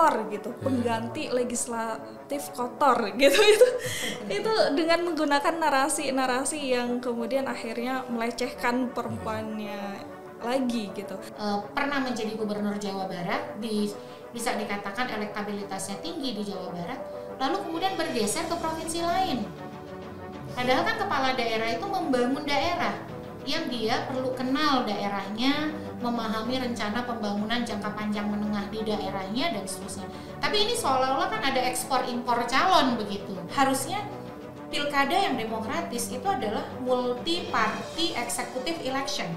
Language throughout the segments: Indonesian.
kotor gitu, pengganti legislatif kotor gitu. Itu dengan menggunakan narasi yang kemudian akhirnya melecehkan perempuannya lagi gitu. Pernah menjadi gubernur Jawa Barat, bisa dikatakan elektabilitasnya tinggi di Jawa Barat, lalu kemudian bergeser ke provinsi lain. Padahal kan kepala daerah itu membangun daerah yang dia perlu kenal daerahnya, memahami rencana pembangunan jangka panjang menengah di daerahnya dan seterusnya. Tapi ini seolah-olah kan ada ekspor impor calon begitu. Harusnya pilkada yang demokratis itu adalah multi party executive election.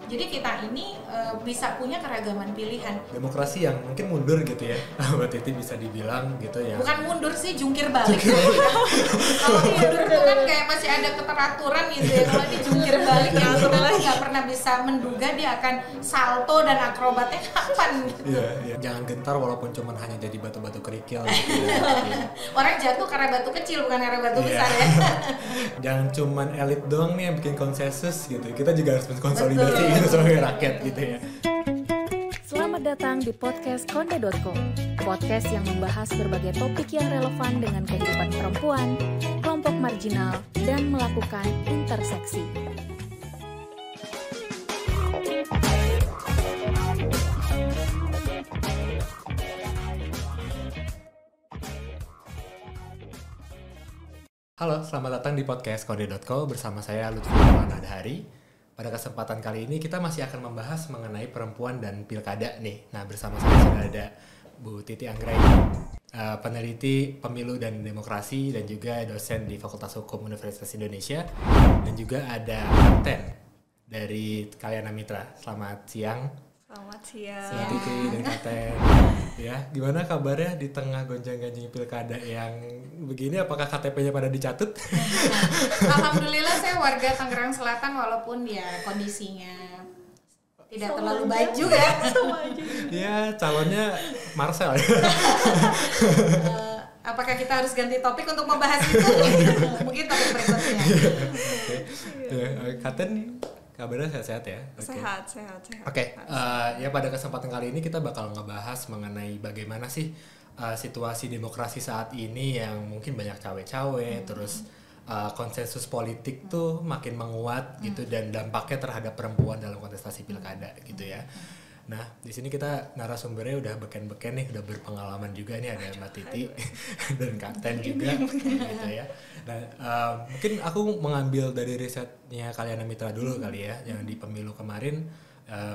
Jadi kita ini bisa punya keragaman pilihan. Demokrasi yang mungkin mundur gitu ya, Mbak Titi bisa dibilang gitu ya. Bukan mundur sih, jungkir balik. Kalau mundur itu kan kayak masih ada keteraturan gitu ya. Kalau ini jungkir balik yang kita tuh nggak pernah bisa menduga dia akan salto dan akrobatnya kapan gitu. Iya. Jangan gentar walaupun cuma hanya jadi batu-batu kerikil gitu ya. Orang jatuh karena batu kecil bukan karena batu besar ya. Jangan cuman elit doang nih yang bikin konsensus gitu. Kita juga harus berkonsolidasi sebagai rakyat gitu ya. Selamat datang di podcast Konde.co, podcast yang membahas berbagai topik yang relevan dengan kehidupan perempuan, kelompok marginal, dan melakukan interseksi. Halo, selamat datang di podcast Konde.co bersama saya Lutfi Adhari. Pada kesempatan kali ini kita masih akan membahas mengenai perempuan dan pilkada nih. Nah, bersama saya sudah ada Bu Titi Anggraini, peneliti pemilu dan demokrasi dan juga dosen di Fakultas Hukum Universitas Indonesia, dan juga ada Kapten dari Kalyana Mitra. Selamat siang. Selamat siang. Selamat Titi dan Kapten. Ya, gimana kabarnya di tengah gonjang-ganjing pilkada yang begini? Apakah KTP-nya pada dicatut? Alhamdulillah saya warga Tangerang Selatan walaupun ya kondisinya tidak terlalu baik juga. Ya, calonnya Marcel. Apakah kita harus ganti topik untuk membahas itu? Mungkin topik berikutnya. Kapten, kabarnya sehat-sehat ya? Sehat. Oke. Ya pada kesempatan kali ini kita bakal ngebahas mengenai bagaimana sih situasi demokrasi saat ini yang mungkin banyak cawe-cawe, terus konsensus politik tuh makin menguat gitu, dan dampaknya terhadap perempuan dalam kontestasi pilkada gitu ya. Nah, di sini kita narasumbernya udah beken-beken nih, udah berpengalaman juga nih, ada Mbak Titi dan Kapten juga gitu ya. Nah, mungkin aku mengambil dari risetnya Kalyana Mitra dulu kali ya, yang di pemilu kemarin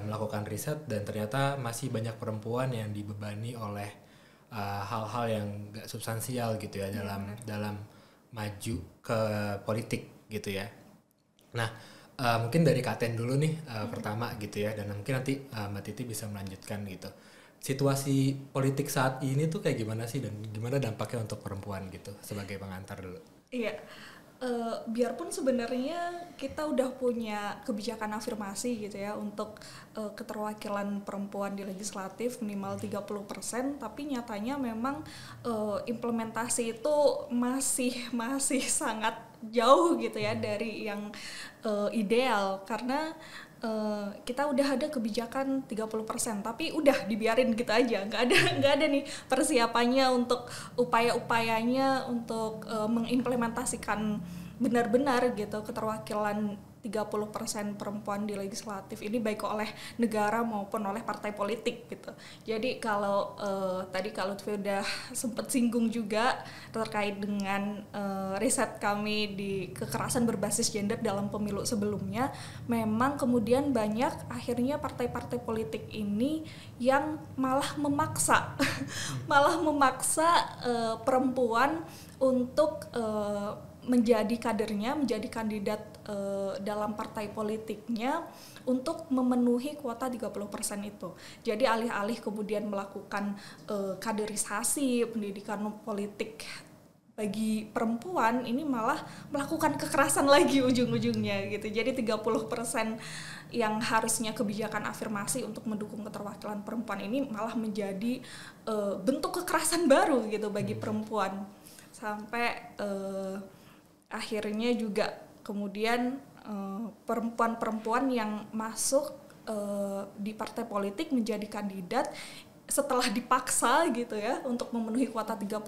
melakukan riset dan ternyata masih banyak perempuan yang dibebani oleh hal-hal yang gak substansial gitu ya dalam maju ke politik gitu ya. Nah, mungkin dari Kapten dulu nih pertama gitu ya, dan mungkin nanti Mbak Titi bisa melanjutkan gitu. Situasi politik saat ini tuh kayak gimana sih, dan gimana dampaknya untuk perempuan gitu, sebagai pengantar dulu. Iya, biarpun sebenarnya kita udah punya kebijakan afirmasi gitu ya untuk keterwakilan perempuan di legislatif minimal 30%, tapi nyatanya memang implementasi itu masih sangat jauh gitu ya dari yang ideal, karena kita udah ada kebijakan 30%, tapi udah dibiarin gitu aja, nggak ada nih persiapannya untuk upaya-upayanya untuk mengimplementasikan benar-benar gitu keterwakilan 30% perempuan di legislatif ini, baik oleh negara maupun oleh partai politik gitu. Jadi kalau tadi kalau Lutfi udah sempat singgung juga terkait dengan riset kami di kekerasan berbasis gender dalam pemilu sebelumnya, memang kemudian banyak akhirnya partai-partai politik ini yang malah memaksa perempuan untuk menjadi kadernya, menjadi kandidat dalam partai politiknya untuk memenuhi kuota 30% itu. Jadi alih-alih kemudian melakukan kaderisasi pendidikan politik bagi perempuan, ini malah melakukan kekerasan lagi ujung-ujungnya gitu. Jadi 30% yang harusnya kebijakan afirmasi untuk mendukung keterwakilan perempuan ini malah menjadi bentuk kekerasan baru gitu bagi perempuan. Sampai akhirnya juga kemudian perempuan-perempuan yang masuk di partai politik menjadi kandidat setelah dipaksa gitu ya untuk memenuhi kuota 30%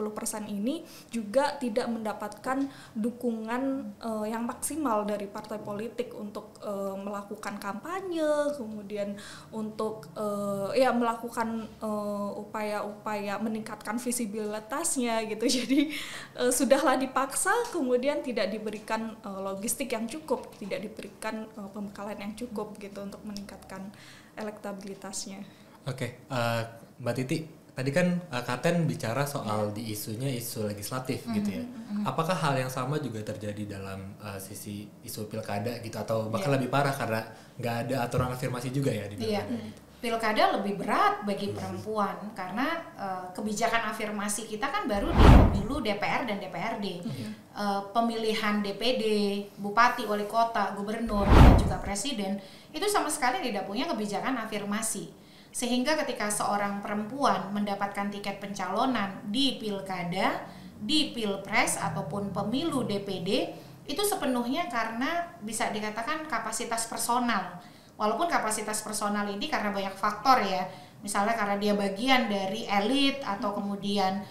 ini juga tidak mendapatkan dukungan yang maksimal dari partai politik untuk melakukan kampanye, kemudian untuk melakukan upaya-upaya meningkatkan visibilitasnya gitu. Jadi sudahlah dipaksa, kemudian tidak diberikan logistik yang cukup, tidak diberikan pembekalan yang cukup gitu untuk meningkatkan elektabilitasnya. Oke, Mbak Titi, tadi kan Katen bicara soal di isunya isu legislatif gitu ya. Apakah hal yang sama juga terjadi dalam sisi isu pilkada gitu, atau bahkan lebih parah karena nggak ada aturan afirmasi juga ya di pilkada? Pilkada lebih berat bagi perempuan karena kebijakan afirmasi kita kan baru di pemilu DPR dan DPRD. Pemilihan DPD, bupati, wali kota, gubernur, dan juga presiden itu sama sekali tidak punya kebijakan afirmasi. Sehingga ketika seorang perempuan mendapatkan tiket pencalonan di pilkada, di pilpres ataupun pemilu DPD, itu sepenuhnya karena bisa dikatakan kapasitas personal. Walaupun kapasitas personal ini karena banyak faktor ya, misalnya karena dia bagian dari elit atau kemudian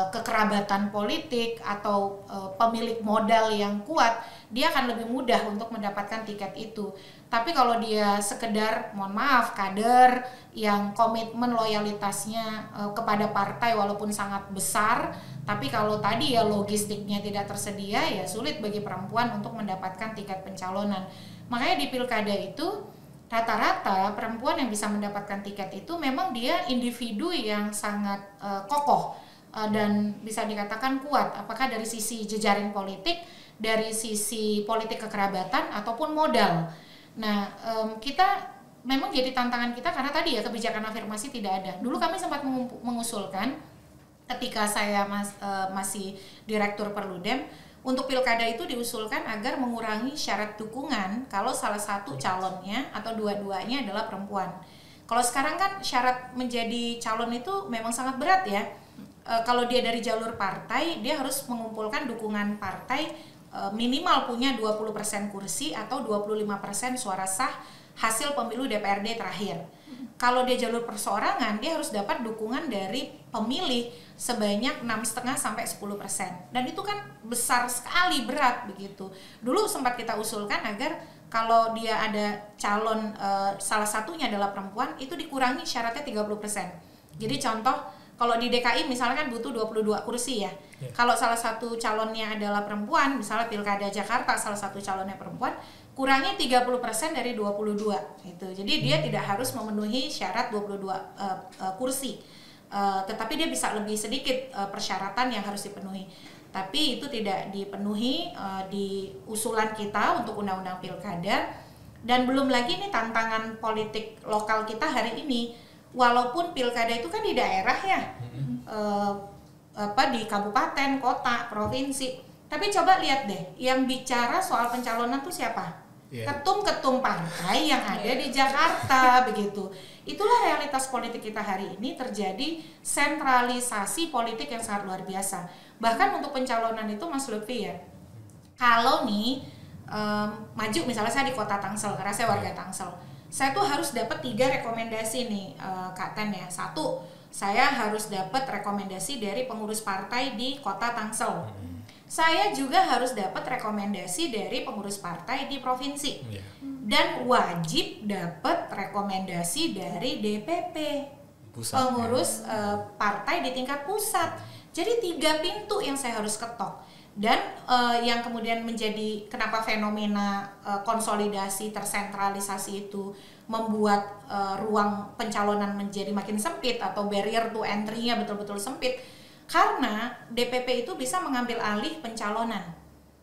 kekerabatan politik atau pemilik modal yang kuat, dia akan lebih mudah untuk mendapatkan tiket itu. Tapi kalau dia sekedar, mohon maaf, kader yang komitmen loyalitasnya kepada partai walaupun sangat besar, tapi kalau tadi ya logistiknya tidak tersedia, ya sulit bagi perempuan untuk mendapatkan tiket pencalonan. Makanya di pilkada itu rata-rata perempuan yang bisa mendapatkan tiket itu memang dia individu yang sangat kokoh dan bisa dikatakan kuat, apakah dari sisi jejaring politik, dari sisi politik kekerabatan ataupun modal. Nah, kita memang jadi tantangan kita karena tadi ya kebijakan afirmasi tidak ada. Dulu kami sempat mengusulkan ketika saya masih direktur Perludem, untuk pilkada itu diusulkan agar mengurangi syarat dukungan kalau salah satu calonnya atau dua-duanya adalah perempuan. Kalau sekarang kan syarat menjadi calon itu memang sangat berat ya. Kalau dia dari jalur partai, dia harus mengumpulkan dukungan partai minimal punya 20% kursi atau 25% suara sah hasil pemilu DPRD terakhir. Kalau dia jalur perseorangan, dia harus dapat dukungan dari pemilih sebanyak 6,5 sampai 10%. Dan itu kan besar sekali, berat begitu. Dulu sempat kita usulkan agar kalau dia ada calon salah satunya adalah perempuan, itu dikurangi syaratnya 30%. Jadi contoh, kalau di DKI misalnya kan butuh 22 kursi ya. Kalau salah satu calonnya adalah perempuan, misalnya Pilkada Jakarta salah satu calonnya perempuan, kurangi 30% dari 22 gitu. Jadi dia tidak harus memenuhi syarat 22 kursi. Tetapi dia bisa lebih sedikit persyaratan yang harus dipenuhi. Tapi itu tidak dipenuhi di usulan kita untuk undang-undang pilkada. Dan belum lagi nih tantangan politik lokal kita hari ini. Walaupun pilkada itu kan di daerah ya, di kabupaten, kota, provinsi. Tapi coba lihat deh, yang bicara soal pencalonan tuh siapa? Ketum-ketum partai yang ada di Jakarta begitu. Itulah realitas politik kita hari ini, terjadi sentralisasi politik yang sangat luar biasa. Bahkan untuk pencalonan itu Mas Lutfi ya, kalau nih maju misalnya saya di kota Tangsel, karena saya warga Tangsel, saya tuh harus dapat 3 rekomendasi nih Kak Ten ya. 1, saya harus dapat rekomendasi dari pengurus partai di kota Tangsel. Saya juga harus dapat rekomendasi dari pengurus partai di provinsi. Dan wajib dapat rekomendasi dari DPP, pengurus partai di tingkat pusat. Jadi 3 pintu yang saya harus ketok. Dan yang kemudian menjadi kenapa fenomena konsolidasi tersentralisasi itu membuat ruang pencalonan menjadi makin sempit atau barrier to entry-nya betul-betul sempit, karena DPP itu bisa mengambil alih pencalonan.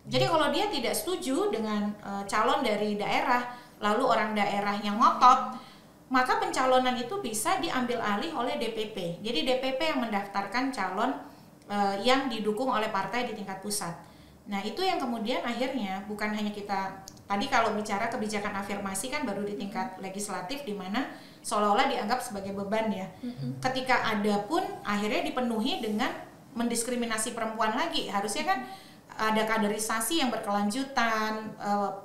Jadi kalau dia tidak setuju dengan calon dari daerah, lalu orang daerah yang ngotot, maka pencalonan itu bisa diambil alih oleh DPP. Jadi DPP yang mendaftarkan calon yang didukung oleh partai di tingkat pusat. Nah itu yang kemudian akhirnya bukan hanya kita, tadi kalau bicara kebijakan afirmasi kan baru di tingkat legislatif, di mana seolah-olah dianggap sebagai beban ya. Ketika ada pun akhirnya dipenuhi dengan mendiskriminasi perempuan lagi. Harusnya kan ada kaderisasi yang berkelanjutan,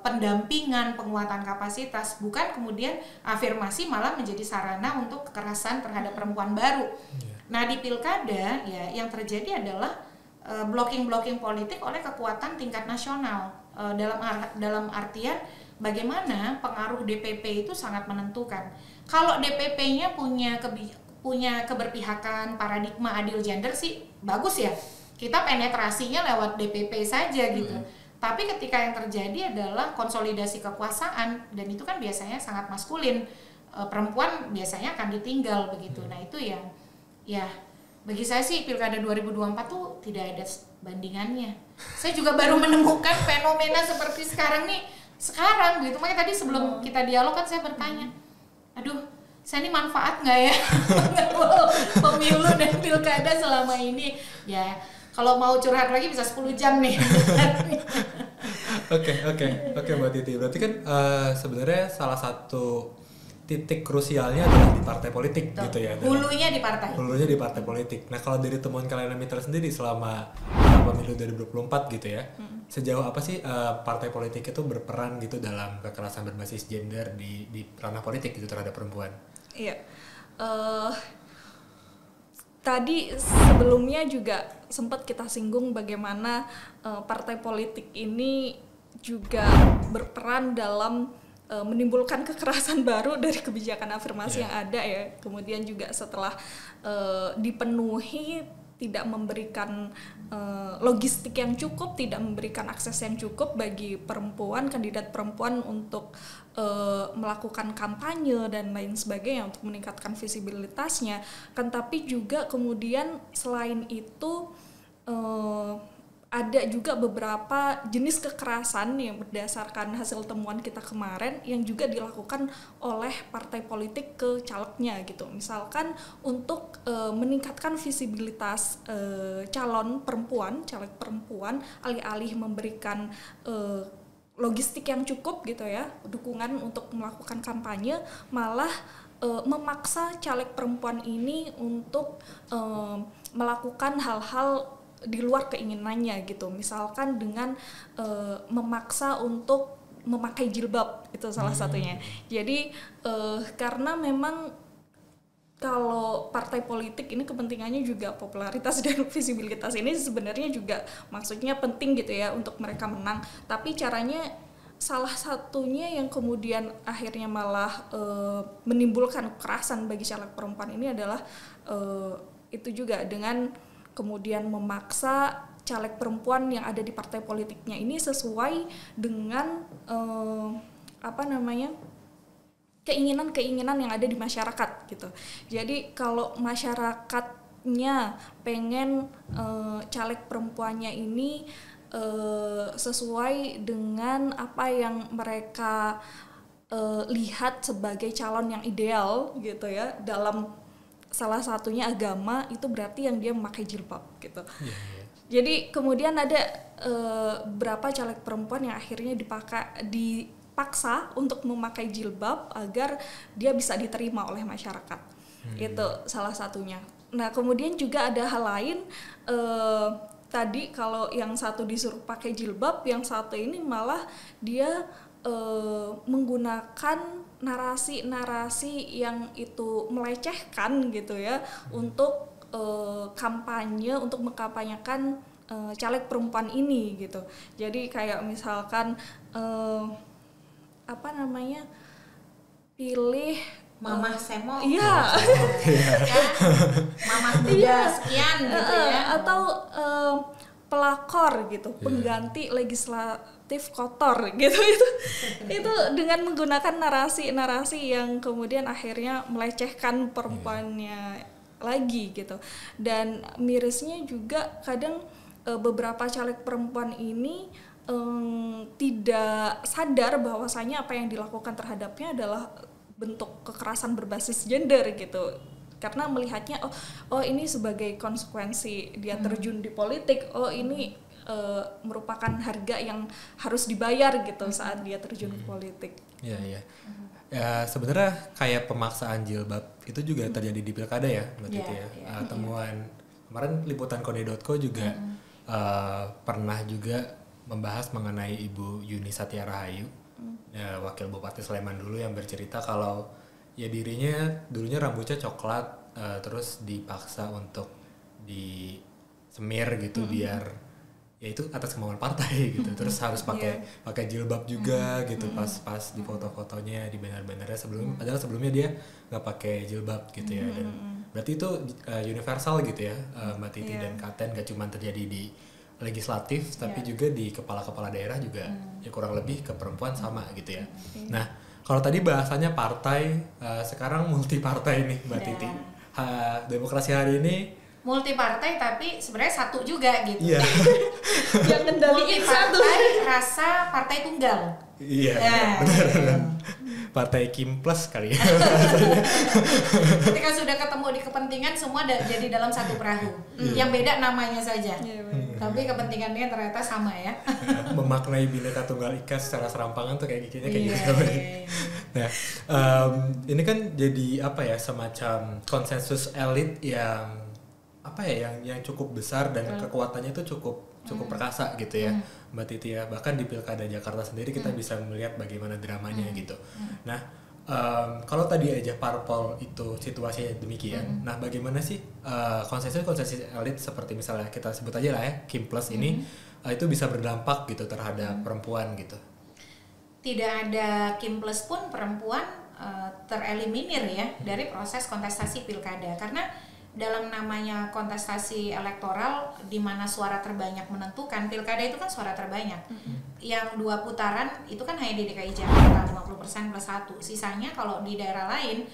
pendampingan, penguatan kapasitas, bukan kemudian afirmasi malah menjadi sarana untuk kekerasan terhadap perempuan baru. Nah di pilkada ya yang terjadi adalah blocking politik oleh kekuatan tingkat nasional, dalam artian bagaimana pengaruh DPP itu sangat menentukan. Kalau DPP-nya punya keberpihakan, paradigma adil gender sih bagus ya. Kita penetrasinya lewat DPP saja gitu. Tapi ketika yang terjadi adalah konsolidasi kekuasaan, dan itu kan biasanya sangat maskulin, perempuan biasanya akan ditinggal begitu. Nah itu yang ya bagi saya sih pilkada 2024 tuh tidak ada bandingannya. Saya juga baru menemukan fenomena seperti sekarang gitu. Makanya tadi sebelum kita dialog kan saya bertanya, aduh saya ini manfaat nggak ya pemilu dan pilkada selama ini ya. Kalau mau curhat lagi bisa 10 jam nih. Oke Mbak Titi. Berarti kan sebenarnya salah satu titik krusialnya adalah di partai politik. Betul. Gitu ya. Hulunya di partai. Hulunya di partai politik. Nah kalau dari temuan kalian Mitra sendiri selama pemilu 2024 gitu ya, sejauh apa sih partai politik itu berperan gitu dalam kekerasan berbasis gender di ranah politik gitu terhadap perempuan? Iya. Tadi sebelumnya juga sempat kita singgung bagaimana partai politik ini juga berperan dalam menimbulkan kekerasan baru dari kebijakan afirmasi yang ada ya. Kemudian juga setelah dipenuhi tidak memberikan logistik yang cukup, tidak memberikan akses yang cukup bagi perempuan, kandidat perempuan untuk melakukan kampanye dan lain sebagainya untuk meningkatkan visibilitasnya. Kan tapi juga kemudian selain itu ada juga beberapa jenis kekerasan yang berdasarkan hasil temuan kita kemarin yang juga dilakukan oleh partai politik ke calegnya gitu. Misalkan untuk meningkatkan visibilitas calon perempuan, caleg perempuan, alih-alih memberikan logistik yang cukup gitu ya, dukungan untuk melakukan kampanye, malah memaksa caleg perempuan ini untuk melakukan hal-hal di luar keinginannya gitu. Misalkan dengan memaksa untuk memakai jilbab, itu salah satunya. Jadi karena memang kalau partai politik ini kepentingannya juga popularitas dan visibilitas ini sebenarnya juga maksudnya penting gitu ya untuk mereka menang. Tapi caranya salah satunya yang kemudian akhirnya malah menimbulkan kekerasan bagi caleg perempuan ini adalah itu juga dengan kemudian memaksa caleg perempuan yang ada di partai politiknya ini sesuai dengan keinginan-keinginan yang ada di masyarakat gitu. Jadi kalau masyarakatnya pengen caleg perempuannya ini sesuai dengan apa yang mereka lihat sebagai calon yang ideal gitu ya, dalam salah satunya agama, itu berarti yang dia memakai jilbab gitu. Jadi kemudian ada beberapa caleg perempuan yang akhirnya dipaksa untuk memakai jilbab agar dia bisa diterima oleh masyarakat. Itu salah satunya. Nah kemudian juga ada hal lain, tadi kalau yang satu disuruh pakai jilbab, yang satu ini malah dia menggunakan narasi-narasi yang itu melecehkan gitu ya, untuk kampanye, untuk mengkampanyekan caleg perempuan ini gitu. Jadi kayak misalkan pilih Mama Semo, iya, Mama muda sekian gitu ya, atau pelakor gitu, pengganti legislatif kotor gitu. Itu dengan menggunakan narasi yang kemudian akhirnya melecehkan perempuannya lagi gitu. Dan mirisnya juga kadang beberapa caleg perempuan ini tidak sadar bahwasanya apa yang dilakukan terhadapnya adalah bentuk kekerasan berbasis gender gitu, karena melihatnya oh ini sebagai konsekuensi dia terjun di politik, ini merupakan harga yang harus dibayar gitu saat dia terjun ke politik. Iya. Ya sebenarnya kayak pemaksaan jilbab itu juga terjadi di pilkada ya Mbak Titi ya. Temuan kemarin liputan Kode.co juga pernah juga membahas mengenai Ibu Yuni Satya Rahayu, Wakil Bupati Sleman dulu, yang bercerita kalau ya dirinya dulunya rambutnya coklat, terus dipaksa untuk disemir gitu biar ya itu atas kemauan partai gitu, terus harus pakai jilbab juga gitu pas di foto-fotonya, di banner-bannernya padahal sebelumnya dia nggak pakai jilbab gitu ya. Dan berarti itu universal gitu ya, Mbak Titi dan Katen, gak cuma terjadi di legislatif tapi juga di kepala-kepala daerah juga ya kurang lebih ke perempuan sama gitu ya. Nah kalau tadi bahasanya partai, sekarang multi partai nih Mbak Titi. Demokrasi hari ini multi partai tapi sebenarnya satu juga gitu. Iya. Yang ngendaliin satu. Rasa partai tunggal. Iya, benar. Partai Kim Plus kali ya. Ketika sudah ketemu di kepentingan, semua jadi dalam satu perahu. Yang beda namanya saja. Tapi kepentingannya ternyata sama ya. Memaknai Bhinneka Tunggal Ika secara serampangan tuh kayak gitu. Nah, ini kan jadi apa ya, semacam konsensus elit yang apa ya, yang cukup besar dan kekuatannya itu cukup perkasa gitu ya, Mbak Titi ya. Bahkan di Pilkada Jakarta sendiri kita bisa melihat bagaimana dramanya gitu. Nah, kalau tadi aja parpol itu situasinya demikian. Nah, bagaimana sih konsensus elit seperti misalnya kita sebut aja lah ya Kim Plus ini itu bisa berdampak gitu terhadap perempuan gitu? Tidak ada Kim Plus pun perempuan tereliminir ya dari proses kontestasi pilkada, karena dalam namanya kontestasi elektoral di mana suara terbanyak menentukan, pilkada itu kan suara terbanyak. Yang 2 putaran itu kan hanya di DKI Jakarta 50% plus 1. Sisanya kalau di daerah lain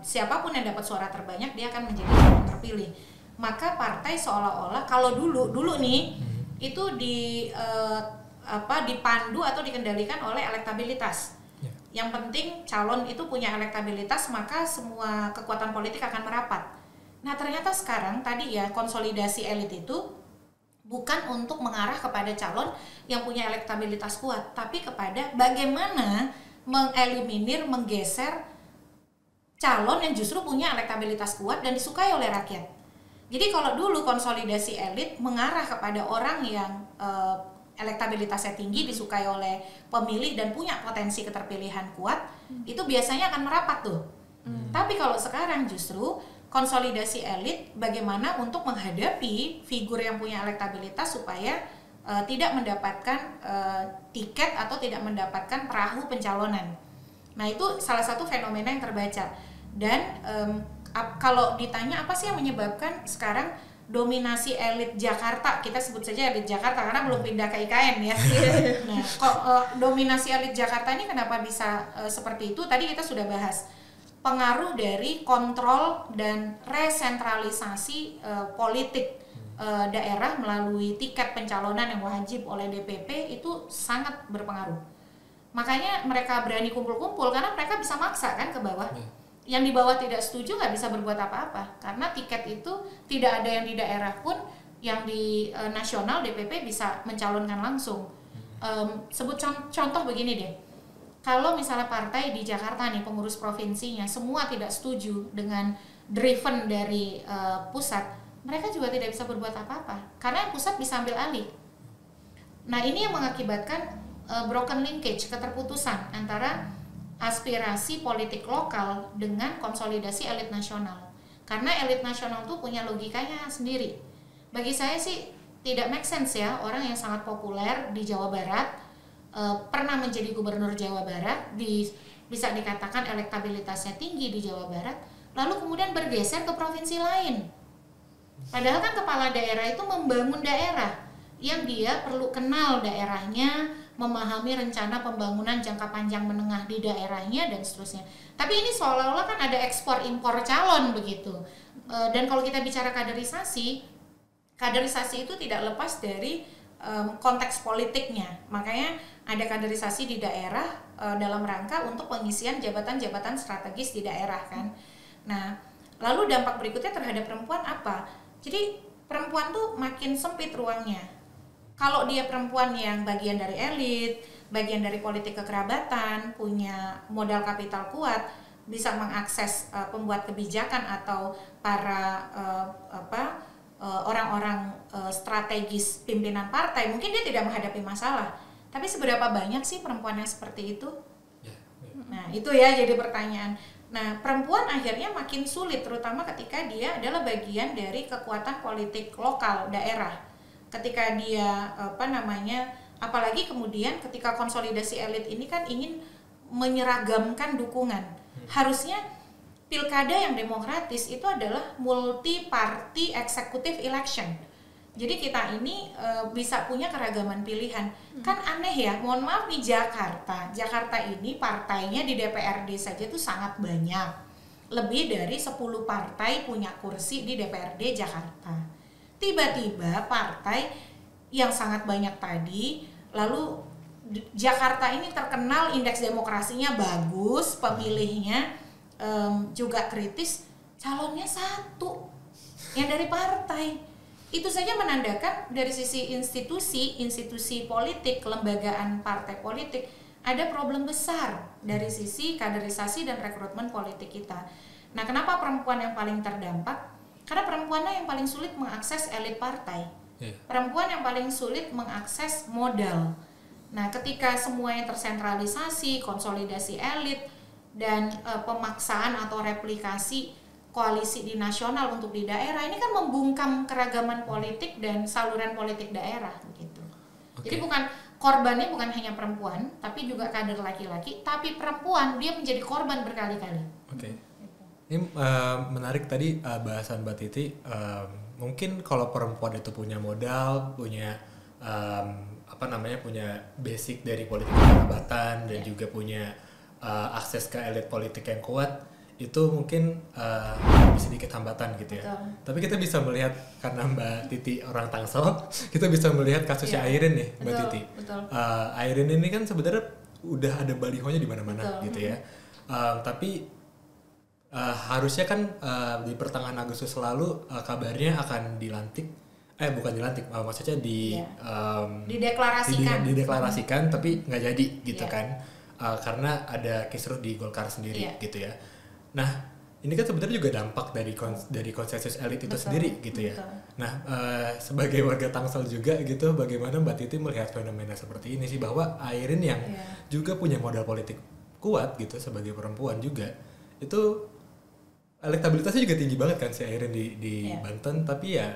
siapapun yang dapat suara terbanyak dia akan menjadi calon terpilih. Maka partai seolah-olah kalau dulu nih itu dipandu atau dikendalikan oleh elektabilitas. Yang penting calon itu punya elektabilitas, maka semua kekuatan politik akan merapat. Nah ternyata sekarang tadi ya, konsolidasi elit itu bukan untuk mengarah kepada calon yang punya elektabilitas kuat, tapi kepada bagaimana mengeliminir, menggeser calon yang justru punya elektabilitas kuat dan disukai oleh rakyat. Jadi kalau dulu konsolidasi elit mengarah kepada orang yang elektabilitasnya tinggi, disukai oleh pemilih dan punya potensi keterpilihan kuat, itu biasanya akan merapat tuh. Tapi kalau sekarang justru konsolidasi elit bagaimana untuk menghadapi figur yang punya elektabilitas supaya tidak mendapatkan tiket atau tidak mendapatkan perahu pencalonan. Nah itu salah satu fenomena yang terbaca. Dan kalau ditanya apa sih yang menyebabkan sekarang dominasi elit Jakarta, kita sebut saja elit Jakarta karena belum pindah ke IKN ya. Nah kok dominasi elit Jakarta ini kenapa bisa seperti itu? Tadi kita sudah bahas. Pengaruh dari kontrol dan resentralisasi politik daerah melalui tiket pencalonan yang wajib oleh DPP itu sangat berpengaruh. Makanya mereka berani kumpul-kumpul karena mereka bisa maksa kan ke bawah. Yang di bawah tidak setuju nggak bisa berbuat apa-apa karena tiket itu tidak ada yang di daerah pun, yang di nasional DPP bisa mencalonkan langsung. Sebut contoh begini deh. Kalau misalnya partai di Jakarta nih, pengurus provinsinya semua tidak setuju dengan driven dari pusat, mereka juga tidak bisa berbuat apa-apa karena yang pusat bisa ambil alih. Nah ini yang mengakibatkan broken linkage, keterputusan antara aspirasi politik lokal dengan konsolidasi elit nasional. Karena elit nasional tuh punya logikanya sendiri. Bagi saya sih tidak make sense ya, orang yang sangat populer di Jawa Barat, pernah menjadi gubernur Jawa Barat, bisa dikatakan elektabilitasnya tinggi di Jawa Barat, lalu kemudian bergeser ke provinsi lain. Padahal kan kepala daerah itu membangun daerah yang dia perlu kenal daerahnya, memahami rencana pembangunan jangka panjang menengah di daerahnya dan seterusnya. Tapi ini seolah-olah kan ada ekspor impor calon begitu. Dan kalau kita bicara kaderisasi itu tidak lepas dari konteks politiknya. Makanya ada kaderisasi di daerah dalam rangka untuk pengisian jabatan-jabatan strategis di daerah kan. Nah, lalu dampak berikutnya terhadap perempuan apa? Jadi perempuan tuh makin sempit ruangnya. Kalau dia perempuan yang bagian dari elit, bagian dari politik kekerabatan, punya modal kapital kuat, bisa mengakses pembuat kebijakan atau para orang-orang strategis pimpinan partai, mungkin dia tidak menghadapi masalah. Tapi seberapa banyak sih perempuan yang seperti itu? Nah, itu ya jadi pertanyaan. Nah, perempuan akhirnya makin sulit, terutama ketika dia adalah bagian dari kekuatan politik lokal daerah. Ketika dia apalagi kemudian ketika konsolidasi elit ini kan ingin menyeragamkan dukungan. Harusnya pilkada yang demokratis itu adalah multi party executive election. Jadi kita ini bisa punya keragaman pilihan. Kan aneh ya, mohon maaf nih Jakarta ini partainya di DPRD saja tuh sangat banyak. Lebih dari 10 partai punya kursi di DPRD Jakarta. Tiba-tiba partai yang sangat banyak tadi, lalu Jakarta ini terkenal indeks demokrasinya bagus, pemilihnya juga kritis, calonnya satu yang dari partai. Itu saja menandakan dari sisi institusi politik, kelembagaan partai politik ada problem besar dari sisi kaderisasi dan rekrutmen politik kita. Nah, kenapa perempuan yang paling terdampak? Karena perempuanlah yang paling sulit mengakses elit partai. Perempuan yang paling sulit mengakses modal. Nah, ketika semuanya tersentralisasi, konsolidasi elit, dan pemaksaan atau replikasi koalisi di nasional untuk di daerah, ini kan membungkam keragaman politik dan saluran politik daerah begitu. Jadi korbannya bukan hanya perempuan, tapi juga kader laki-laki, tapi perempuan dia menjadi korban berkali-kali. Ini menarik tadi bahasan Mbak Titi. Mungkin kalau perempuan itu punya modal, punya punya basic dari politik persahabatan dan juga punya akses ke elit politik yang kuat, itu mungkin sedikit hambatan gitu ya. Tapi kita bisa melihat, karena Mbak Titi orang Tangsel, kita bisa melihat kasusnya Airin nih, Mbak Titi. Airin ini kan sebenarnya udah ada balihonya di mana-mana gitu ya. Tapi harusnya kan di pertengahan Agustus lalu kabarnya akan dilantik, maksudnya dideklarasikan, tapi nggak jadi gitu kan. Karena ada kisruh di Golkar sendiri gitu ya. Nah, ini kan sebenarnya juga dampak dari konsensus elit itu sendiri gitu ya. Nah, sebagai warga Tangsel juga gitu, bagaimana Mbak Titi melihat fenomena seperti ini sih, bahwa Airin yang juga punya modal politik kuat gitu sebagai perempuan juga, itu elektabilitasnya juga tinggi banget kan si Airin di Banten, tapi ya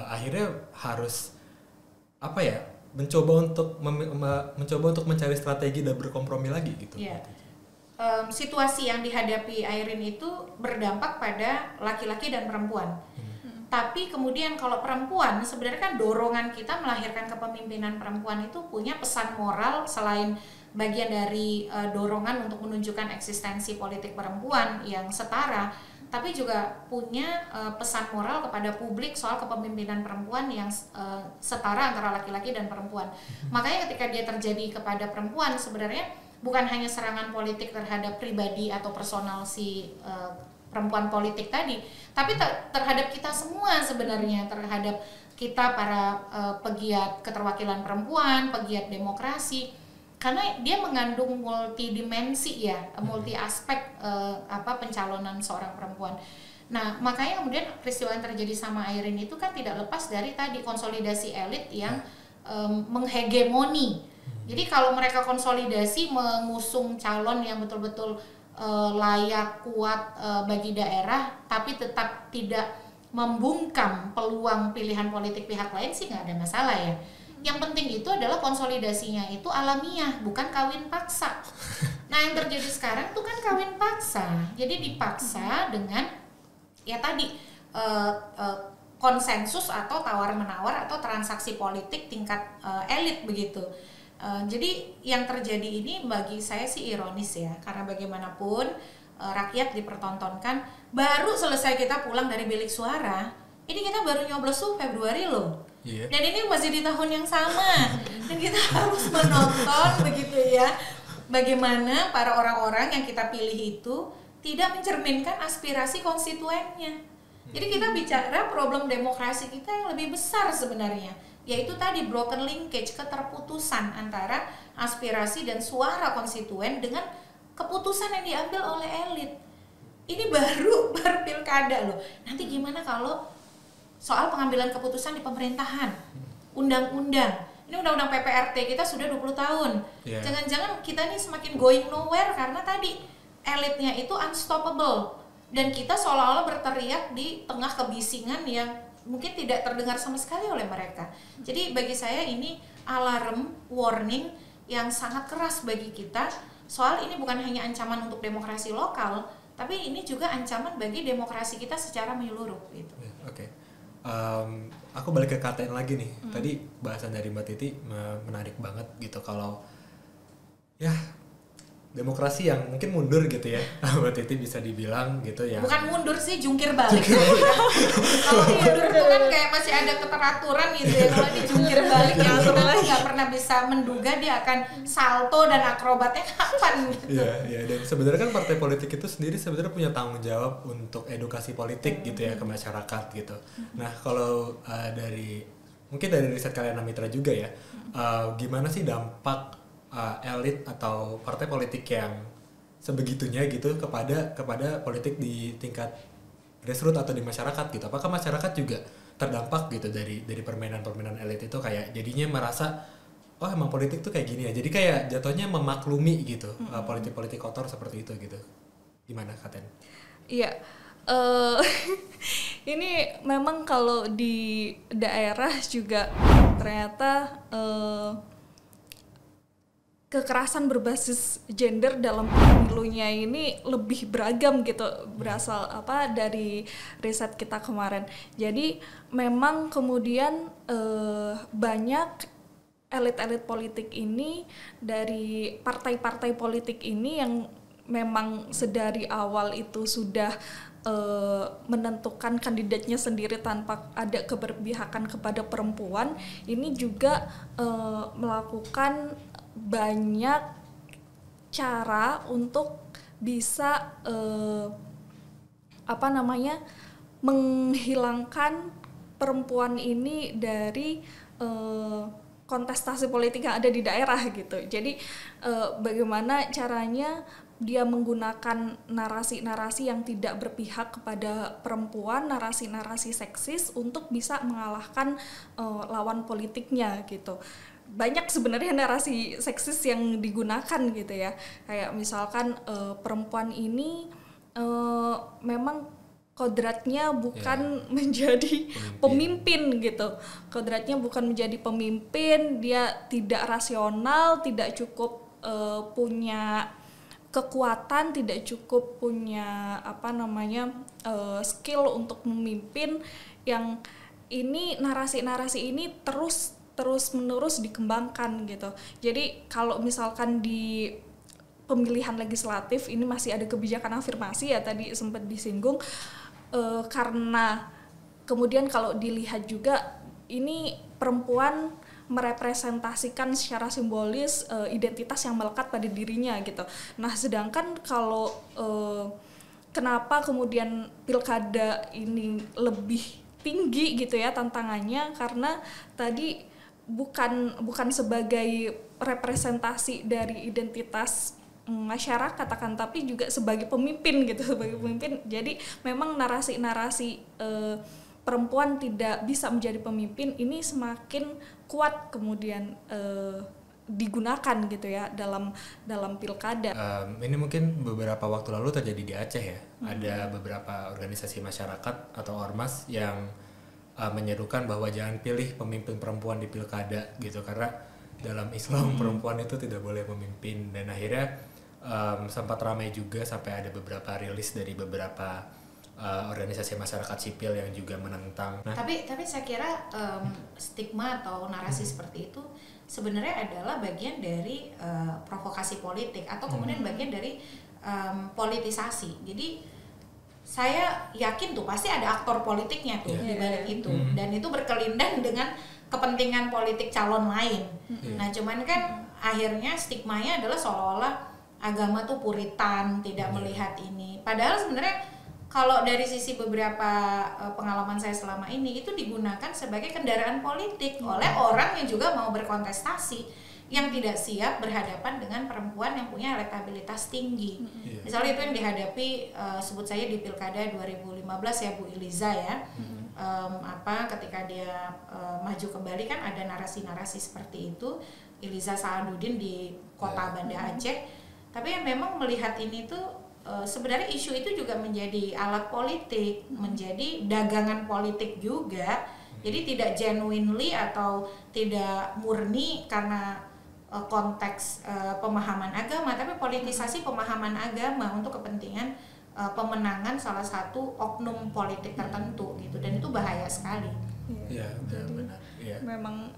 akhirnya harus mencoba untuk mencari strategi dan berkompromi lagi gitu. Situasi yang dihadapi Airin itu berdampak pada laki-laki dan perempuan. Tapi kemudian kalau perempuan, sebenarnya kan dorongan kita melahirkan kepemimpinan perempuan itu punya pesan moral, selain bagian dari dorongan untuk menunjukkan eksistensi politik perempuan yang setara, tapi juga punya pesan moral kepada publik soal kepemimpinan perempuan yang setara antara laki-laki dan perempuan. Makanya ketika dia terjadi kepada perempuan, sebenarnya bukan hanya serangan politik terhadap pribadi atau personal si perempuan politik tadi, tapi terhadap kita semua sebenarnya, terhadap kita para pegiat keterwakilan perempuan, pegiat demokrasi. Karena dia mengandung multidimensi multi aspek pencalonan seorang perempuan. Nah, makanya kemudian peristiwa yang terjadi sama Airin itu kan tidak lepas dari tadi konsolidasi elit yang menghegemoni. Jadi kalau mereka konsolidasi mengusung calon yang betul-betul layak, kuat bagi daerah, tapi tetap tidak membungkam peluang pilihan politik pihak lain sih nggak ada masalah ya. Yang penting itu adalah konsolidasinya itu alamiah, bukan kawin paksa. Nah, yang terjadi sekarang tuh kan kawin paksa. Jadi dipaksa dengan konsensus atau tawar-menawar atau transaksi politik tingkat elit begitu. Jadi yang terjadi ini bagi saya sih ironis ya, karena bagaimanapun rakyat dipertontonkan. Baru selesai kita pulang dari bilik suara, ini kita baru nyoblos tuh Februari loh. Dan ini masih di tahun yang sama, dan kita harus menonton begitu ya, bagaimana para orang-orang yang kita pilih itu tidak mencerminkan aspirasi konstituennya. Jadi kita bicara problem demokrasi kita yang lebih besar sebenarnya, yaitu tadi broken linkage, keterputusan antara aspirasi dan suara konstituen dengan keputusan yang diambil oleh elit. Ini baru pilkada loh. Nanti gimana kalau soal pengambilan keputusan di pemerintahan, undang-undang. Ini undang-undang PPRT kita sudah 20 tahun. Jangan-jangan kita nih semakin going nowhere karena tadi elitnya itu unstoppable. Dan kita seolah-olah berteriak di tengah kebisingan yang mungkin tidak terdengar sama sekali oleh mereka. Jadi bagi saya ini alarm, warning yang sangat keras bagi kita. Soal ini bukan hanya ancaman untuk demokrasi lokal, tapi ini juga ancaman bagi demokrasi kita secara menyeluruh gitu. Oke. Aku balik ke KTN lagi nih. Tadi bahasan dari Mbak Titi menarik banget gitu, kalau ya demokrasi yang mungkin mundur gitu ya. Mbak Titi bisa dibilang gitu ya. Bukan mundur sih, jungkir balik. Kalau mundur itu kan kayak masih ada keteraturan gitu ya. Kalau ini jungkir balik yang kita nggak pernah bisa menduga dia akan salto dan akrobatnya kapan gitu. Iya, dan sebenarnya kan partai politik itu sendiri sebenarnya punya tanggung jawab untuk edukasi politik gitu ya ke masyarakat gitu. Nah, kalau mungkin dari riset kalian Mitra juga ya, gimana sih dampak elit atau partai politik yang sebegitunya gitu kepada politik di tingkat grassroots atau di masyarakat gitu? Apakah masyarakat juga terdampak gitu dari permainan elit itu, kayak jadinya merasa oh emang politik tuh kayak gini ya, jadi kayak jatuhnya memaklumi gitu politik kotor seperti itu gitu? Gimana Katen? Iya, ini memang kalau di daerah juga ternyata kekerasan berbasis gender dalam pemilunya ini lebih beragam gitu, berasal dari riset kita kemarin. Jadi memang kemudian banyak elit-elit politik ini dari partai-partai politik ini yang memang sedari awal itu sudah menentukan kandidatnya sendiri tanpa ada keberpihakan kepada perempuan, ini juga melakukan banyak cara untuk bisa menghilangkan perempuan ini dari kontestasi politik yang ada di daerah gitu. Jadi bagaimana caranya dia menggunakan narasi-narasi yang tidak berpihak kepada perempuan, narasi-narasi seksis untuk bisa mengalahkan lawan politiknya gitu. Banyak sebenarnya narasi seksis yang digunakan gitu ya, kayak misalkan perempuan ini memang kodratnya bukan menjadi pemimpin gitu, kodratnya bukan menjadi pemimpin, dia tidak rasional, tidak cukup punya kekuatan, tidak cukup punya skill untuk memimpin. Yang ini narasi-narasi ini terus menerus dikembangkan gitu. Jadi kalau misalkan di pemilihan legislatif ini masih ada kebijakan afirmasi ya, tadi sempat disinggung, karena kemudian kalau dilihat juga ini perempuan merepresentasikan secara simbolis identitas yang melekat pada dirinya gitu. Nah sedangkan kalau kenapa kemudian pilkada ini lebih tinggi gitu ya tantangannya, karena tadi bukan sebagai representasi dari identitas masyarakat akan tapi juga sebagai pemimpin gitu, sebagai pemimpin. Jadi memang narasi-narasi perempuan tidak bisa menjadi pemimpin ini semakin kuat kemudian digunakan gitu ya dalam pilkada. Ini mungkin beberapa waktu lalu terjadi di Aceh ya. Ada beberapa organisasi masyarakat atau ormas yang menyerukan bahwa jangan pilih pemimpin perempuan di pilkada gitu, karena dalam Islam perempuan itu tidak boleh memimpin. Dan akhirnya sempat ramai juga sampai ada beberapa rilis dari beberapa organisasi masyarakat sipil yang juga menentang. Nah, tapi saya kira stigma atau narasi seperti itu sebenarnya adalah bagian dari provokasi politik atau kemudian bagian dari politisasi. Jadi saya yakin tuh pasti ada aktor politiknya tuh di balik itu, dan itu berkelindan dengan kepentingan politik calon lain. Nah cuman kan akhirnya stigmanya adalah seolah-olah agama tuh puritan, tidak melihat ini. Padahal sebenarnya kalau dari sisi beberapa pengalaman saya selama ini itu digunakan sebagai kendaraan politik oleh orang yang juga mau berkontestasi, yang tidak siap berhadapan dengan perempuan yang punya elektabilitas tinggi. Misalnya itu yang dihadapi sebut saja di Pilkada 2015 ya Bu Iliza ya. ketika dia maju kembali kan ada narasi-narasi seperti itu, Iliza Saanuddin di kota Banda Aceh. Tapi yang memang melihat ini tuh sebenarnya isu itu juga menjadi alat politik, menjadi dagangan politik juga. Jadi tidak genuinely atau tidak murni karena konteks pemahaman agama, tapi politisasi pemahaman agama untuk kepentingan pemenangan salah satu oknum politik tertentu gitu, dan itu bahaya sekali. Iya, benar. Ya. Memang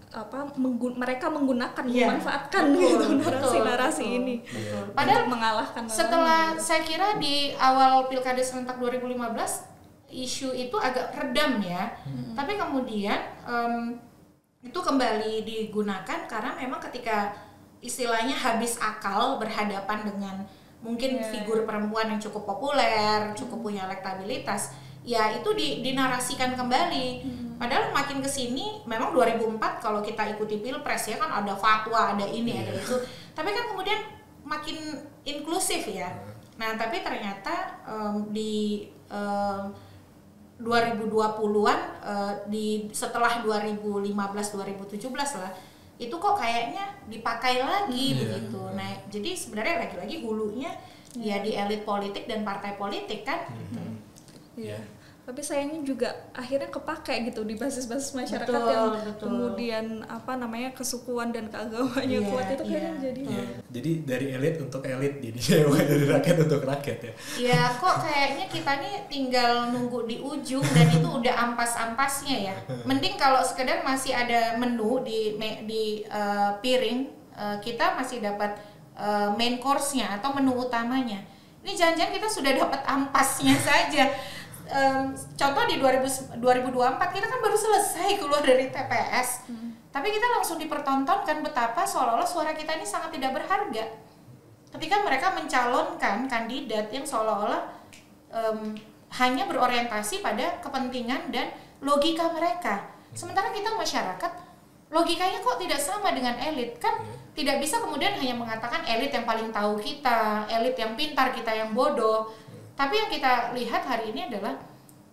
mereka menggunakan, memanfaatkan gitu narasi-narasi ini. Betul. Padahal mengalahkan. Setelah saya kira di awal Pilkada serentak 2015 isu itu agak redam ya, tapi kemudian itu kembali digunakan karena memang ketika istilahnya habis akal berhadapan dengan mungkin figur perempuan yang cukup populer, cukup punya elektabilitas, ya itu dinarasikan kembali. Padahal makin kesini, memang 2004 kalau kita ikuti pilpres ya kan ada fatwa, ada ini, ada itu. Tapi kan kemudian makin inklusif ya. Nah tapi ternyata di 2020-an, setelah 2015-2017 lah, itu kok kayaknya dipakai lagi begitu. Nah, jadi sebenarnya lagi-lagi hulunya ya di elit politik dan partai politik kan. Iya. Tapi sayangnya juga akhirnya kepakai gitu di basis-basis masyarakat kemudian kesukuan dan keagamannya kuat itu kan jadi. Jadi dari elit untuk elit, jadi dari rakyat untuk rakyat ya. Iya, kok kayaknya kita nih tinggal nunggu di ujung dan itu udah ampas-ampasnya ya. Mending kalau sekedar masih ada menu di piring, kita masih dapat main course-nya atau menu utamanya. Ini jangan-jangan kita sudah dapat ampasnya saja. Contoh di 2024 kita kan baru selesai keluar dari TPS, tapi kita langsung dipertontonkan betapa seolah-olah suara kita ini sangat tidak berharga ketika mereka mencalonkan kandidat yang seolah-olah hanya berorientasi pada kepentingan dan logika mereka. Sementara kita masyarakat logikanya kok tidak sama dengan elit kan. Tidak bisa kemudian hanya mengatakan elit yang paling tahu kita, elit yang pintar, kita yang bodoh. Tapi yang kita lihat hari ini adalah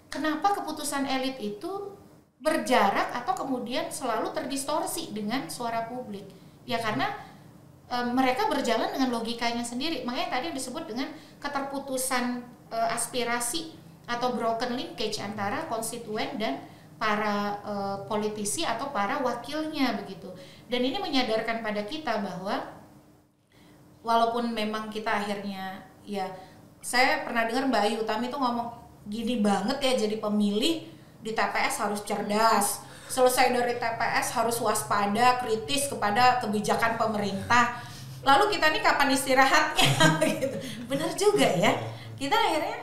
kenapa keputusan elit itu berjarak atau kemudian selalu terdistorsi dengan suara publik. Ya karena mereka berjalan dengan logikanya sendiri. Makanya tadi disebut dengan keterputusan aspirasi atau broken linkage antara konstituen dan para politisi atau para wakilnya begitu. Dan ini menyadarkan pada kita bahwa walaupun memang kita akhirnya saya pernah dengar Mbak Ayu Utami itu ngomong gini banget ya, jadi pemilih di TPS harus cerdas, selesai dari TPS harus waspada, kritis kepada kebijakan pemerintah. Lalu kita nih kapan istirahatnya? Gitu. Benar juga ya, kita akhirnya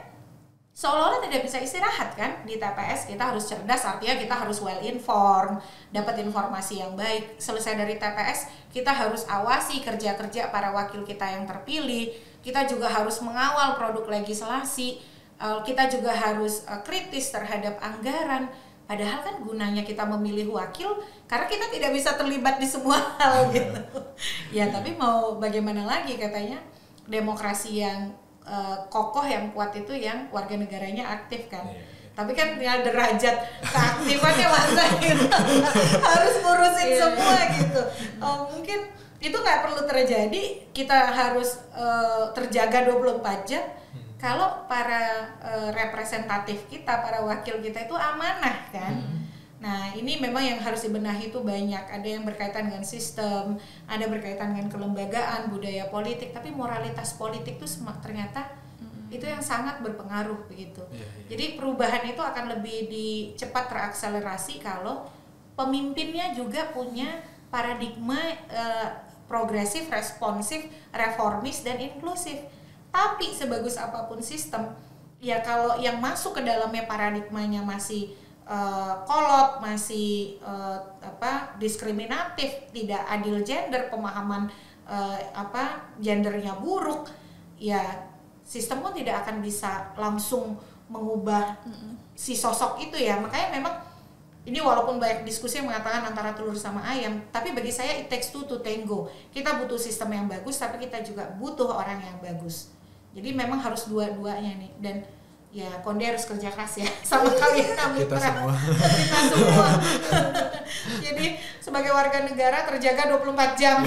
seolah-olah tidak bisa istirahat kan di TPS. Kita harus cerdas, artinya kita harus well informed, dapat informasi yang baik. Selesai dari TPS kita harus awasi kerja-kerja para wakil kita yang terpilih. Kita juga harus mengawal produk legislasi, kita juga harus kritis terhadap anggaran. Padahal kan gunanya kita memilih wakil karena kita tidak bisa terlibat di semua hal gitu. Ya tapi mau bagaimana lagi, katanya demokrasi yang kokoh, yang kuat itu yang warga negaranya aktif kan. Tapi kan ya derajat keaktifannya masa gitu harus ngurusin semua gitu. Mungkin itu nggak perlu terjadi, kita harus terjaga 24 jam kalau para representatif kita, para wakil kita itu amanah kan. Nah ini memang yang harus dibenahi itu banyak, ada yang berkaitan dengan sistem, ada berkaitan dengan kelembagaan, budaya politik, tapi moralitas politik itu ternyata itu yang sangat berpengaruh begitu. Jadi perubahan itu akan lebih cepat terakselerasi kalau pemimpinnya juga punya paradigma progresif, responsif, reformis, dan inklusif. Tapi sebagus apapun sistem, ya kalau yang masuk ke dalamnya paradigmanya masih kolot, masih diskriminatif, tidak adil gender, pemahaman gendernya buruk, ya sistem pun tidak akan bisa langsung mengubah si sosok itu ya. Makanya memang ini walaupun banyak diskusi yang mengatakan antara telur sama ayam, tapi bagi saya it takes two to tango. Kita butuh sistem yang bagus, tapi kita juga butuh orang yang bagus. Jadi memang harus dua-duanya nih. Dan ya Konde harus kerja keras ya sama kalian kita semua. Kita semua. Jadi sebagai warga negara terjaga 24 jam.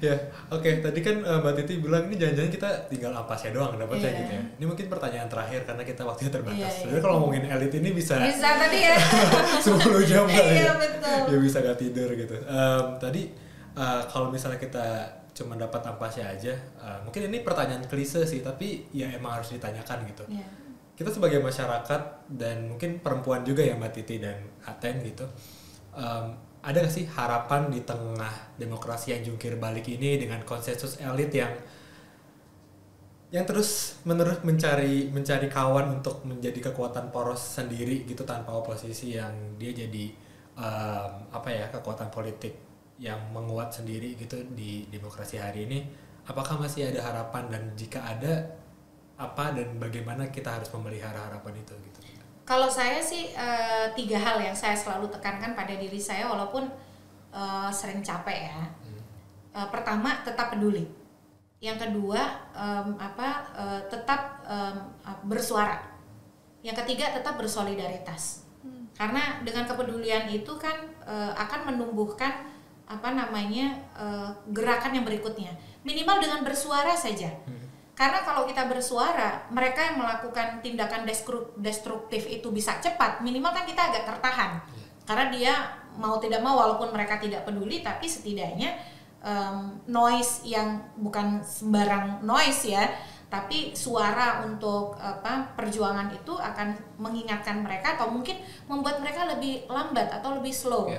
Ya, oke. Tadi kan Mbak Titi bilang ini jangan-jangan kita tinggal ampasnya doang dapatnya gitu ya. Ini mungkin pertanyaan terakhir karena kita waktunya terbatas. Sebenarnya kalau ngomongin elit ini bisa tadi ya 10 jam kali. Iya betul. Ya bisa gak tidur gitu. Tadi kalau misalnya kita cuma dapat ampasnya aja, mungkin ini pertanyaan klise sih, tapi ya emang harus ditanyakan gitu. Yeah. Kita sebagai masyarakat dan mungkin perempuan juga ya Mbak Titi dan Aten gitu, ada gak sih harapan di tengah demokrasi yang jungkir balik ini dengan konsensus elit yang terus menerus mencari kawan untuk menjadi kekuatan poros sendiri gitu tanpa oposisi, yang dia jadi kekuatan politik yang menguat sendiri gitu di demokrasi hari ini? Apakah masih ada harapan, dan jika ada apa dan bagaimana kita harus memelihara harapan itu gitu? Kalau saya sih 3 hal yang saya selalu tekankan pada diri saya walaupun sering capek ya. Pertama, tetap peduli. Yang kedua, tetap bersuara. Yang ketiga, tetap bersolidaritas. Karena dengan kepedulian itu kan akan menumbuhkan gerakan yang berikutnya. Minimal dengan bersuara saja. Karena kalau kita bersuara, mereka yang melakukan tindakan destruktif itu bisa cepat, minimal kan kita agak tertahan. Karena dia mau tidak mau, walaupun mereka tidak peduli, tapi setidaknya noise yang bukan sembarang noise ya, tapi suara untuk perjuangan itu akan mengingatkan mereka atau mungkin membuat mereka lebih lambat atau lebih slow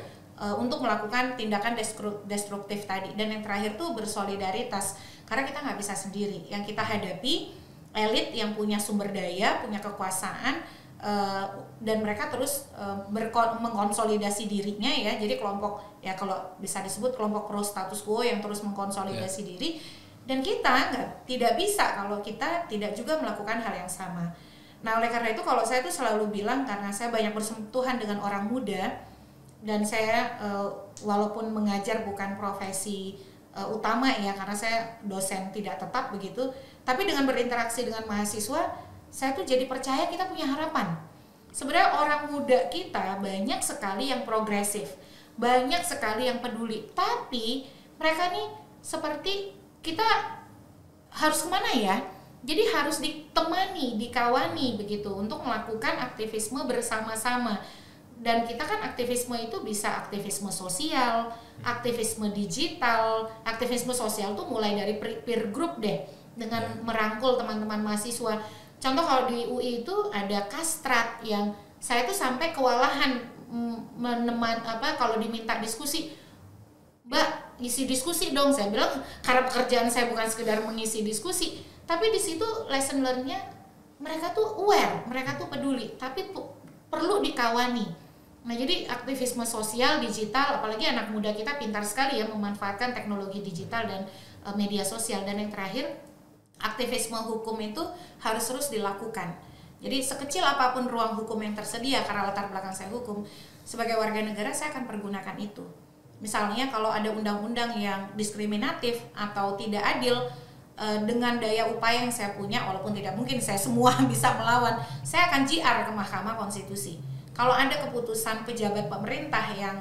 untuk melakukan tindakan destruktif tadi. Dan yang terakhir tuh bersolidaritas, karena kita nggak bisa sendiri. Yang kita hadapi elit yang punya sumber daya, punya kekuasaan, dan mereka terus mengkonsolidasi dirinya ya. Jadi kelompok, ya kalau bisa disebut kelompok pro status quo yang terus mengkonsolidasi diri. Dan kita tidak bisa kalau kita tidak juga melakukan hal yang sama. Nah, oleh karena itu kalau saya tuh selalu bilang, karena saya banyak bersentuhan dengan orang muda, dan saya walaupun mengajar bukan profesi utama ya, karena saya dosen tidak tetap begitu, tapi dengan berinteraksi dengan mahasiswa, saya tuh jadi percaya kita punya harapan. Sebenarnya orang muda kita banyak sekali yang progresif, banyak sekali yang peduli, tapi mereka nih seperti kita harus kemana ya? Jadi harus ditemani, dikawani begitu untuk melakukan aktivisme bersama-sama. Dan kita kan aktivisme itu bisa aktivisme sosial, aktivisme digital. Aktivisme sosial tuh mulai dari peer group deh, dengan merangkul teman-teman mahasiswa. Contoh kalau di UI itu ada Kastrat yang saya tuh sampai kewalahan kalau diminta diskusi, Mbak isi diskusi dong. Saya bilang karena pekerjaan saya bukan sekedar mengisi diskusi, tapi di situ lesson learn-nya mereka tuh aware, mereka tuh peduli, tapi perlu dikawani. Nah, jadi aktivisme sosial, digital, apalagi anak muda kita pintar sekali ya memanfaatkan teknologi digital dan media sosial. Dan yang terakhir, aktivisme hukum itu harus terus dilakukan. Jadi sekecil apapun ruang hukum yang tersedia, karena latar belakang saya hukum, sebagai warga negara saya akan pergunakan itu. Misalnya kalau ada undang-undang yang diskriminatif atau tidak adil, dengan daya upaya yang saya punya, walaupun tidak mungkin saya semua bisa melawan, saya akan JR ke Mahkamah Konstitusi. Kalau ada keputusan pejabat pemerintah yang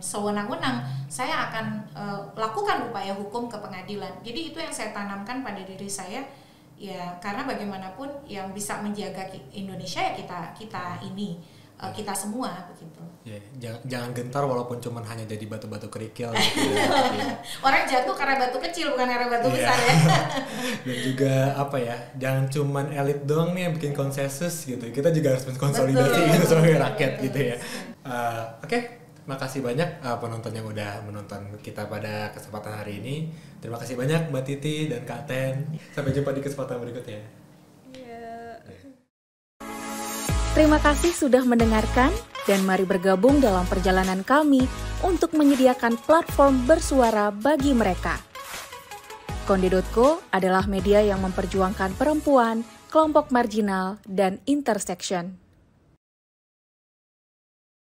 sewenang-wenang, saya akan lakukan upaya hukum ke pengadilan. Jadi itu yang saya tanamkan pada diri saya, ya karena bagaimanapun yang bisa menjaga Indonesia ya kita ini, kita semua begitu. Ya, jangan gentar walaupun cuman hanya jadi batu-batu kerikil. Gitu ya. Orang jatuh karena batu kecil, bukan karena batu besar ya. Dan juga jangan cuman elit doang nih yang bikin konsensus gitu. Kita juga harus konsolidasi gitu sebagai rakyat gitu ya. Oke, makasih banyak penonton yang udah menonton kita pada kesempatan hari ini. Terima kasih banyak Mbak Titi dan Kak Ten. Sampai jumpa di kesempatan berikutnya. Terima kasih sudah mendengarkan, dan mari bergabung dalam perjalanan kami untuk menyediakan platform bersuara bagi mereka. Konde.co adalah media yang memperjuangkan perempuan, kelompok marginal, dan intersection.